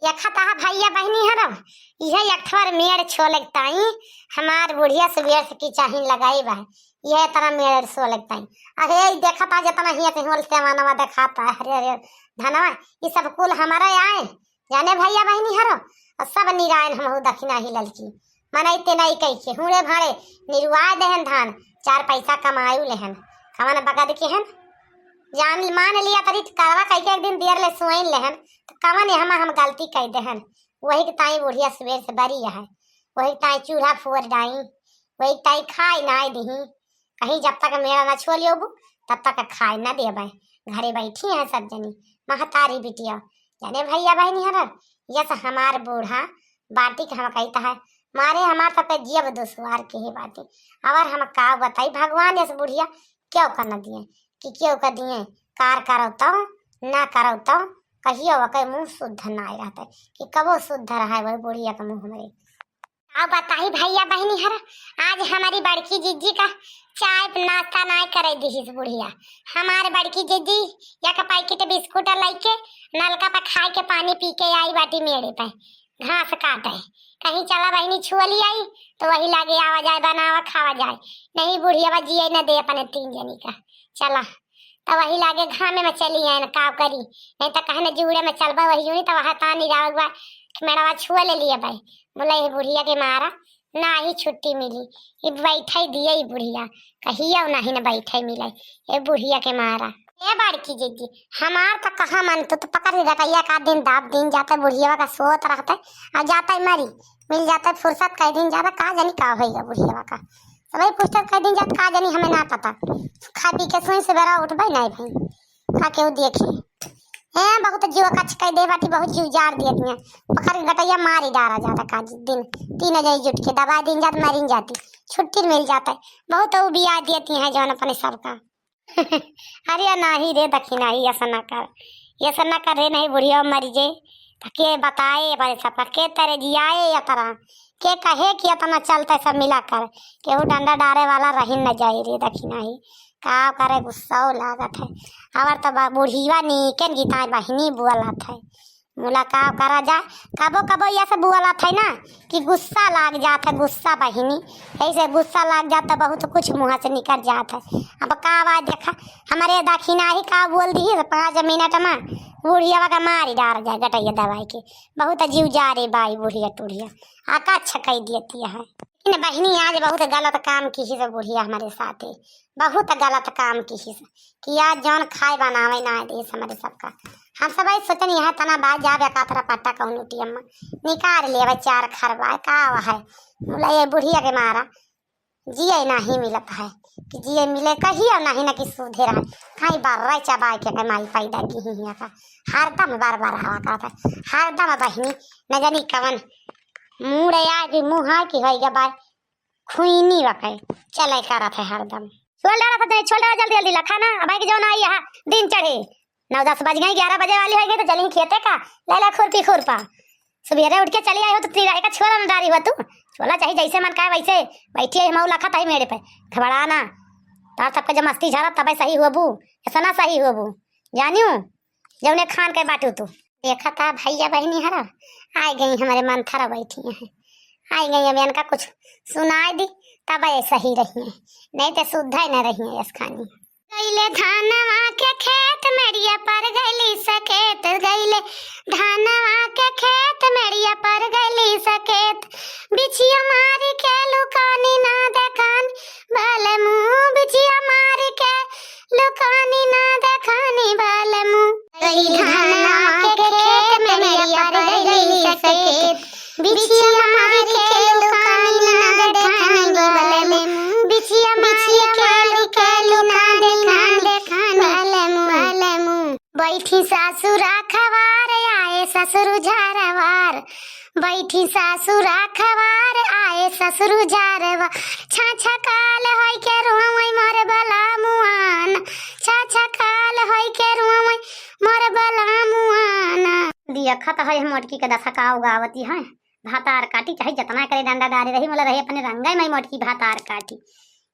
यखता भैया बहनी हरम यह अठवर मेड़ छो लगताई हमार बुढ़िया से बेर से की चाही लगाई बा यह तरह मेड़ सो लगताई। अरे देखता जतना हिया से होल से मानवा देखाता हरे हरे धनवा ये सब कुल हमारा आए जाने भैया बहनी हरम और सब निरायन हमहु दक्षिणा ही ललकी मनैते नहीं कह के हुड़े भाड़े निरुआए देहन धान 4 पैसा कमायु लेहन कवन बगद के हन जान मान लिया तरी करवा कह के एक दिन देर ले सोइन लेहन तो कवन हम गलती कह देहन वही के ताई बुढ़िया सवेर से बरी है वही ताई चूल्हा फुअर डाई वही ताई खाई ना दही कहीं जब तक मेरा ना छोलियो तब तक खाए ना देबे घरे बैठी है सब जनी महतारी बिटिया जाने भैया बहनी हर यस हमार बूढ़ा बाटी के हम कहता है मारे हमार तक जियब दुश्वार के ही बाटी और हम का बताई भगवान इस बुढ़िया क्यों कर न दिए कि क्यों कर दिए कार करो तो ना करो तो कहियो वह मुँह शुद्ध ना रहता कि कबो शुद्ध रहा है वही बुढ़िया का मुँह हमारे। अब बताई भैया बहनी हर आज हमारी बड़की जीजी का चाय नाश्ता ना करे दी बुढ़िया हमारे बड़की जीजी या का पैकेट बिस्कुट लेके नलका पर खाए के पानी पी के आई बाटी मेड़े पे घास काटे कहीं चला बहनी छुअली आई तो वही लागे आवा जाए बनावा खावा जाए नहीं बुढ़िया जिये न दे अपने 3 जनी का चला तो वही लागे घामे में चली आए न का करी नहीं तो कहने जुड़े में चलबा वही जुड़ी तो वहाँ तानी रावबा मेरा छुआ ले लिया भाई बोला ये बुढ़िया के मारा ना ही छुट्टी मिली ये बैठे दिए ये बुढ़िया कहिया ना ही न बैठे मिले ये बुढ़िया के मारा ये बड़की जीजी हमार तो कहाँ मन तो पकड़ गटैया का दिन दाब दिन जाता बुढ़िया का सोत रहता और जाता मरी मिल जाता फुर्सत कई दिन जाता का जानी का होगा बुढ़िया का सब फुर्सत कई दिन जाता का जानी हमें ना पता खा पी के सोई से बेरा उठबे नहीं भाई खा के देखी है बहुत जीव कच कह दे बाटी बहुत जीव जार दिए दिए पकड़ गटैया मारी डारा जाता का दिन 3 जनी जुट के दवा दिन जात मरी जाती छुट्टी मिल जाता है बहुत वो बिया देती है जौन अपने सबका अरे नहीं रे दक्षिणा ही ऐसा न कर रे नहीं बुढ़िया मरी जे के बताए बड़े सबका के तरह जियाए या तरह के कहे कि इतना चलता सब मिला कर केहू डंडा डारे वाला रही न जाए रे दक्षिणा ही का करे गुस्सा लागत है और तो बुढ़िया नीकन गीता बहिनी बुआलात है मुलाकात करा जा कबो कबो ये सब बुआलात है ना कि गुस्सा लाग जाता है गुस्सा बहिनी ऐसे गुस्सा लाग जाता बहुत कुछ मुँह से निकल जाता है। अब का आवाज देखा हमारे दक्षिणा ही का बोल दी 5 मिनट में बुढ़िया का मारी डार जाए गटैया दवाई के बहुत जीव जा रे बाई बुढ़िया टूढ़िया आका छकई देती है लेकिन बहनी आज बहुत गलत काम की ही बुढ़िया हमारे साथ बहुत गलत काम की ही कि आज जौन खाए बनावे ना देश हमारे सबका हम सब सोचन यहाँ तना बात जावे कातरा पट्टा कहूँ टीएम में निकाल ले 4 खरबा का है बोला ये बुढ़िया के मारा जिये नहीं मिलत है कि जिये मिले कहिए नहीं ना कि सुधे रहा कहीं बार चबा के कमाई पैदा की ही का हरदम बार हवा करता हरदम बहनी न जानी कवन मुँह या कि मुँह है कि होगा बाय खुईनी वक़्त चले करत है हरदम छोड़ डाला जल्दी जल्दी खाना भाई के जौन आई यहाँ दिन चढ़े 9-10 बज गए 11 बजे वाली हो गई तो चली खेते का ले खुरपी खुरपा सुबह उठ के चली आई हो तो तिराए का छोला न डारी हुआ तू छोला चाहिए जैसे मन का वैसे बैठी है मऊ लखा था मेरे पे घबराना तार सबका जब मस्ती झाड़ा तब सही हुआ बू ऐसा ना सही हुआ बू जानियो जब उन्हें खान के बाटू तू देखा था भैया बहनी हरा आई गई हमारे मन थरा बैठी है आई गई अब इनका कुछ सुनाई दी तब ऐसा ही रही है नहीं तो शुद्ध ही न रही है इस खानी गईले धानवा के खेत मेरिया पर गईली सकेत गईले धानवा के खेत मेरिया पर गईली सकेत बिछिया मारी के लुकानी ना देखान भले मुँह बिछिया मारी के लुकानी ना देखानी भले मुँह धानवा के खेत मेरिया पर गईली सकेत बिछिया मारी के लुकानी ना देखानी भले मुँह बिछिया मारी के लुकानी बैठी सासुरा खवार आए ससुर झारवार बैठी सासुरा खवार आए ससुर झारवार छा काल होई के रुआई मोर बला मुआन छा काल होई के रुआई मोर बला मुआन दिया खत है मोटकी के दशा का उगावती है भातार काटी चाहे जितना करे डंडा डारे रही मतलब रही अपने रंगाई में मोटकी भातार काटी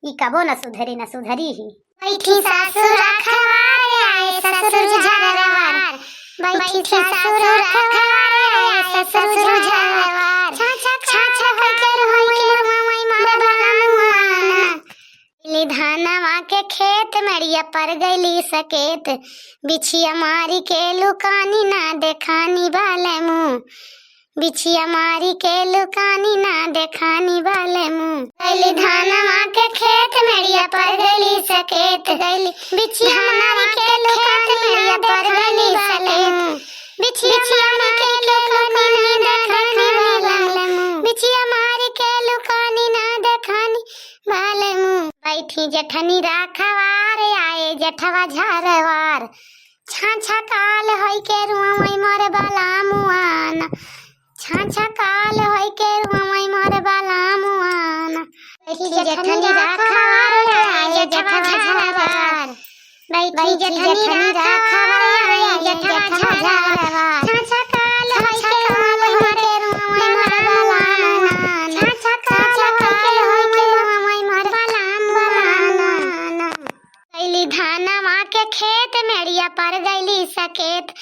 ई कबो न सुधरी ही बैठी सासुरा खवार आए ससुर झारवार बैठी सासुरा खवार आए ससुर झारवार छाछा छाछा होई के रुआई मारे बलामुआना ले धानवा के खेत मरिया पर गईली सकेत बिछिया मारी के लुकानी ना देखानी वाले मुँह बिछिया मारी के लुकानी ना देखानी वाले मुँह गईली धानवा के खेत मरिया पर गईली सकेत गईली बिछिया मारी के लुकानी मरिया पर गईली सकेत बिछिया मारी के लुकानी ना देखानी वाले मुँह बिछिया मारी के लुकानी ना देखानी वाले मुँह बैठी जेठनी राखवार आए जेठवा झारवार छाछा काल होई के रुआई मारे बलामुआना छाछा काल होई के रुआई मारे बलामुआना बैठी जेठनी राखवार आए जेठवा झारवार बैठी जेठनी राखवार आए जेठवा झारवार छाछा काल होई के रुआई मारे बलामुआना छाछा काल होई के रुआई मारे बलामुआना गईली धानवा के खेत मेरिया पर गईली सकेत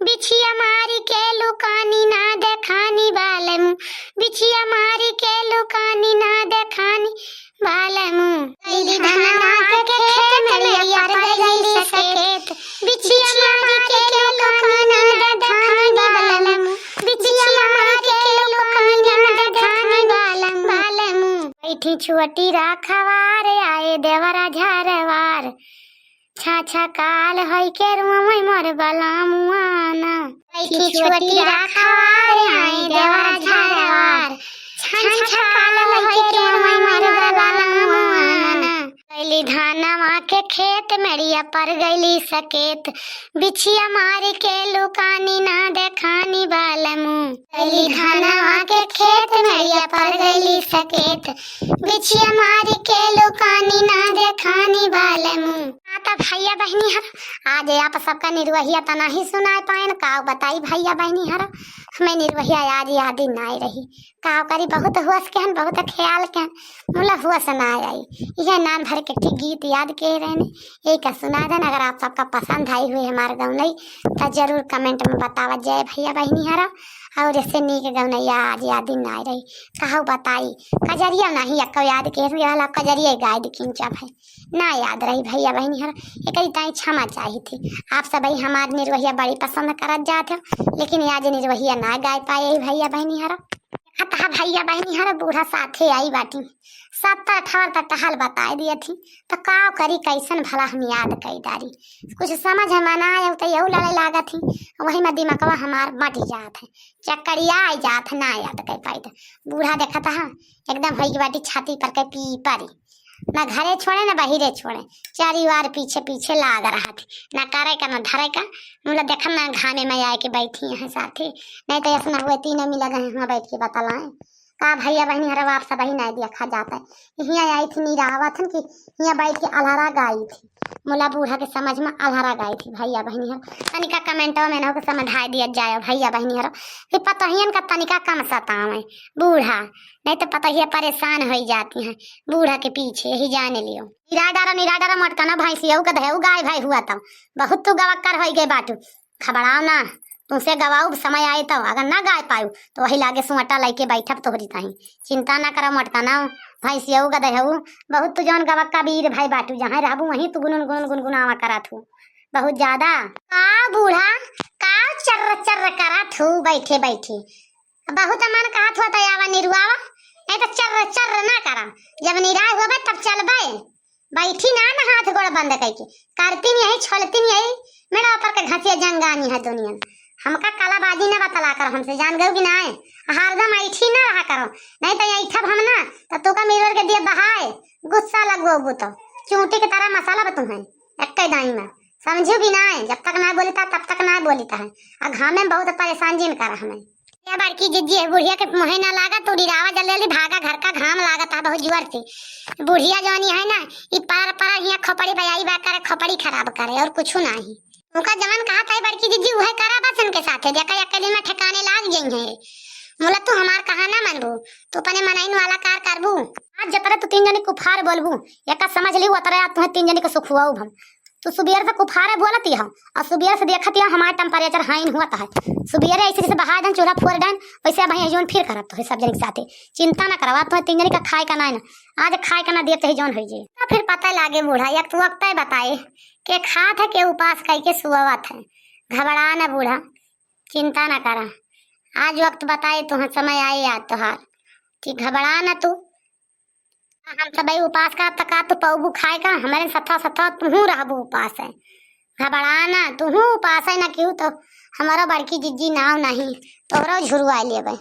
बिछिया मारी के लुकानी ना देखानी वाले मुँह बिछिया मारी के लुकानी ना देखानी वाले मुँह गईली धानवा के खेत मेरिया पर गईली सकेत बिछिया मारी के लुकानी ना देखानी वाले मुँह बिछिया मारी के लुकानी ना देखानी वाले मुँह बैठी छोटी राखवार आए देवरा झारवार छाछा काल होई के रुआई मोर बलामुआना बैठी छोटी राखवार आए देवरा झारवार छाछा काल होई के रुआई मोर बलामुआना गईली धानवा के खेत मरिया पर गईली सकेत बिछिया मारी के लुकानी ना देखानी वाले मुँह गईली धानवा के खेत मरिया पर गईली सकेत बिछिया मारी के लुकानी ना देखानी वाले मुँह आता भैया बहनी हर आज आप सबका निर्वहिया तो नहीं सुना पाए का बताई भैया बहनी हर हमें निर्वहिया आज याद ही ना रही का करी बहुत हुआस के हन बहुत ख्याल के मुला हुआस ना आई यह नाम भर के ठीक गीत याद के रहने एक सुना देना अगर आप सबका पसंद आई हुई हमारे गाँव नहीं तो जरूर कमेंट में बतावा जय भैया बहनी हरा और ऐसे नीक गौनैया आज याद ही ना रही कहू बताई कजरिया नहीं अक्का याद के वाला कजरिया गाय दिखिन चा भाई ना याद रही भैया बहनी हर एक ताई क्षमा चाहिए थी आप सब हमारे निर्वहिया बड़ी पसंद करत जाते लेकिन आज निर्वहिया ना गाय पाए भैया बहनी हर हता भैया बहनी हर बूढ़ा साथे आई बाटी 7-8 तक टहल बताए दिए थी तो का करी कैसन भला हम याद कई दारी कुछ समझ में ना आया तो यू लड़े लागत थी वही में दिमागवा हमार मट जात है चक्करिया आ जात ना याद कर पाई बूढ़ा देखा था एकदम भई बाटी छाती पर के पी पारी ना घरे छोड़े ना बाहरे छोड़े चारी वार पीछे पीछे लाग रहा थी ना करे का ना धरे का मतलब देखा ना घामे में आए के बैठी है साथी नहीं तो ऐसा हुए तीनों मिला गए वहाँ बैठ के बतलाए का भैया बहनी हर आप सब ही नहीं देखा जाता है यहाँ आई थी नीरावत कि यहाँ बैठ के अलहरा गाई थी मुला बूढ़ा के समझ में अलहरा गाई थी भैया बहनी हर तनिका कमेंटों में ना समझा दिया जाए भैया बहनी हर फिर पता ही का तनिका कम सतावे बूढ़ा नहीं तो पता ही परेशान हो जाती हैं बूढ़ा के पीछे ही जाने लियो निराडारा मटका भाई सियऊ का दहेऊ गाय भाई हुआ था बहुत तू गवक्कर हो गए बाटू खबराओ ना तुमसे गवाऊ समय आए तो अगर ना गाय पाऊ तो वही लागे सुमटा लेके बैठब तोहरी ताही चिंता ना करो मटका ना भाई सियऊ का दहेऊ बहुत तू जौन गवक्का वीर भाई बाटू जहाँ रहबू वहीं तू गुनगुनावा करा थू बहुत ज्यादा का बूढ़ा का चर्र चर्र करा थू बैठे बैठे बहुत मन कहा था तयावा निरुआवा नहीं तो चर्र चर्र ना करा जब निराय होबे तब चलबे बैठी ना ना हाथ गोड़ बंद करके करती नहीं छोलती नहीं मेरा ऊपर के घसिया जंगानी है दुनिया हमका कालाबाजी ना बतला कर हमसे जान गयो कि ना हरदम ऐठी ना रहा करो नहीं तो ऐठब हम ना तो तू का मिरर के दिए बहाए गुस्सा लगो तो चूंटी के तरह मसाला बतू है एक दाई में समझू भी ना जब तक ना बोलता तब तक ना बोलता है और घाम में बहुत परेशान जिन कर हमें या बड़की जिज्जी बुढ़िया के मुहे ना लागा तो डिरावा जल्दी भागा घर का घाम लागता बहुत जोर से बुढ़िया जवानी है ना ये पार पार यहाँ खपड़ी बजाई बा करे खपड़ी खराब करे और कुछ नहीं उनका जवान कहा था बड़की जिज्जी वह करा बस उनके साथ देखा अकेले में ठिकाने लाग गई है मोला तू हमार कहा ना मनबू तू अपने मनाइन वाला कार करबू आज जतरा तू 3 जने कुफार बोलबू एका समझ ली उतरा तुम्हें 3 जने को सुखुआऊ हम तू सुबेर से कुफारे बोलती हो और सुबेर से देखती हो हमारा टेम्परेचर हाई हुआ है। सुबेरे ऐसे जैसे बहा दें चूल्हा फोड़ दें वैसे भाई जोन फिर करत हो सब जन के साथे। चिंता ना करवा तो तीन जन का खाए का ना आज खाए का ना देते ही जोन हो जाए तो फिर पता लागे बूढ़ा एक तू वक्त बताए के खात है के उपास कह के सुवत है। घबरा ना बूढ़ा, चिंता ना करा, आज वक्त बताए तो समय आए याद तोहार कि घबरा ना तू। हम सब भाई उपास का तका तो पौबू खाए का हमारे सथा सथा तू रहबू उपास है। घबरा ना तू उपास है ना क्यों तो हमारा बड़की जिज्जी नाव नहीं तोरो झुरवा ले भाई।